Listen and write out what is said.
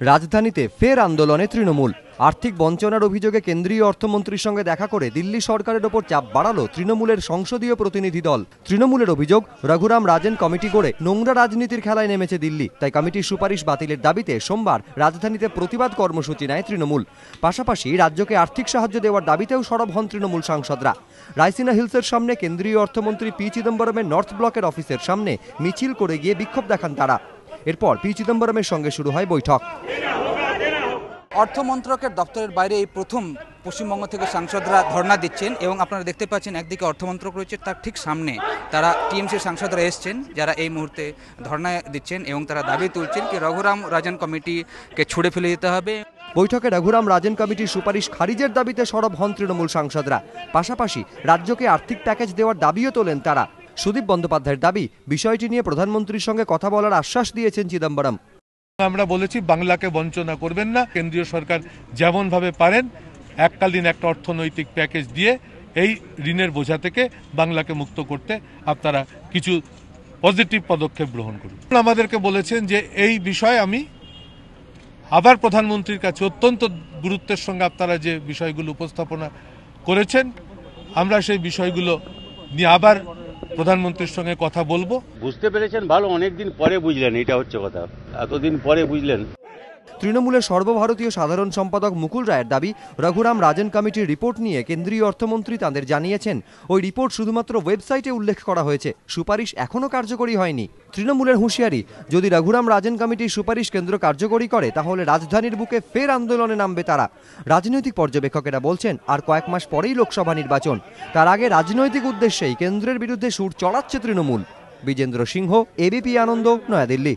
রাজধানীতে ফের আন্দোলনে তৃণমূল। আর্থিক বঞ্চনার অভিযোগে কেন্দ্রীয় অর্থমন্ত্রীর সঙ্গে দেখা করে দিল্লি সরকারের ওপর চাপ বাড়ালো তৃণমূলের সংসদীয় প্রতিনিধি দল। তৃণমূলের অভিযোগ, রঘুরাম রাজন কমিটি করে নোংরা রাজনীতির খেলায় নেমেছে দিল্লি। তাই কমিটির সুপারিশ বাতিলের দাবিতে সোমবার রাজধানীতে প্রতিবাদ কর্মসূচি নেয় তৃণমূল। পাশাপাশি রাজ্যকে আর্থিক সাহায্য দেওয়ার দাবিতেও সরব হন তৃণমূল সাংসদরা। রাইসিনা হিলসের সামনে কেন্দ্রীয় অর্থমন্ত্রী পি চিদম্বরমের নর্থ ব্লকের অফিসের সামনে মিছিল করে গিয়ে বিক্ষোভ দেখান তারা। এরপর পি চিদম্বরমের সঙ্গে শুরু হয় বৈঠক। অর্থমন্ত্রকের দপ্তরের বাইরে এই প্রথম পশ্চিমবঙ্গ থেকে সাংসদরা ধর্ণা দিচ্ছেন এবং আপনারা দেখতে পাচ্ছেন একদিকে অর্থমন্ত্রক রয়েছে, তার ঠিক সামনে তারা টিএমসির সাংসদরা এসছেন, যারা এই মুহূর্তে ধর্ণা দিচ্ছেন এবং তারা দাবি তুলছেন কি রঘুরাম রাজন কমিটিকে ছুড়ে ফেলে দিতে হবে। বৈঠকে রঘুরাম রাজন কমিটির সুপারিশ খারিজের দাবিতে সরব হন তৃণমূল সাংসদরা। পাশাপাশি রাজ্যকে আর্থিক প্যাকেজ দেওয়ার দাবিও তোলেন তারা। সুদীপ বন্দ্যোপাধ্যায়ের দাবি, বিষয়টি নিয়ে প্রধানমন্ত্রীর সঙ্গে কথা বলার আশ্বাস দিয়েছেন চিদম্বরম। আমরা বলেছি বাংলাকে বঞ্চনা করবেন না, কেন্দ্রীয় সরকার যেমনভাবে পারেন এককালীন একটা অর্থনৈতিক প্যাকেজ দিয়ে এই ঋণের বোঝা থেকে বাংলাকে মুক্ত করতে আপনারা কিছু পজিটিভ পদক্ষেপ গ্রহণ করুন। আমাদেরকে বলেছেন যে এই বিষয়ে আমি আবার প্রধানমন্ত্রীর কাছে অত্যন্ত গুরুত্বের সঙ্গে আপনারা যে বিষয়গুলো উপস্থাপনা করেছেন, আমরা সেই বিষয়গুলো নিয়ে আবার প্রধানমন্ত্রীর সঙ্গে কথা বলবো। বুঝতে পেরেছেন ভালো, অনেকদিন পরে বুঝলেন, এটা হচ্ছে কথা, এতদিন পরে বুঝলেন। তৃণমূলের সর্বভারতীয় সাধারণ সম্পাদক মুকুল রায়ের দাবি, রঘুরাম রাজন কমিটির রিপোর্ট নিয়ে কেন্দ্রীয় অর্থমন্ত্রী তাঁদের জানিয়েছেন ওই রিপোর্ট শুধুমাত্র ওয়েবসাইটে উল্লেখ করা হয়েছে, সুপারিশ এখনও কার্যকরী হয়নি। তৃণমূলের হুঁশিয়ারি, যদি রঘুরাম রাজন কমিটির সুপারিশ কেন্দ্র কার্যকরী করে তাহলে রাজধানীর বুকে ফের আন্দোলনে নামবে তারা। রাজনৈতিক পর্যবেক্ষকেরা বলছেন আর কয়েক মাস পরেই লোকসভা নির্বাচন, তার আগে রাজনৈতিক উদ্দেশ্যেই কেন্দ্রের বিরুদ্ধে সুর চড়াচ্ছে তৃণমূল। বিজেন্দ্র সিংহ, এবিপি আনন্দ, নয়াদিল্লি।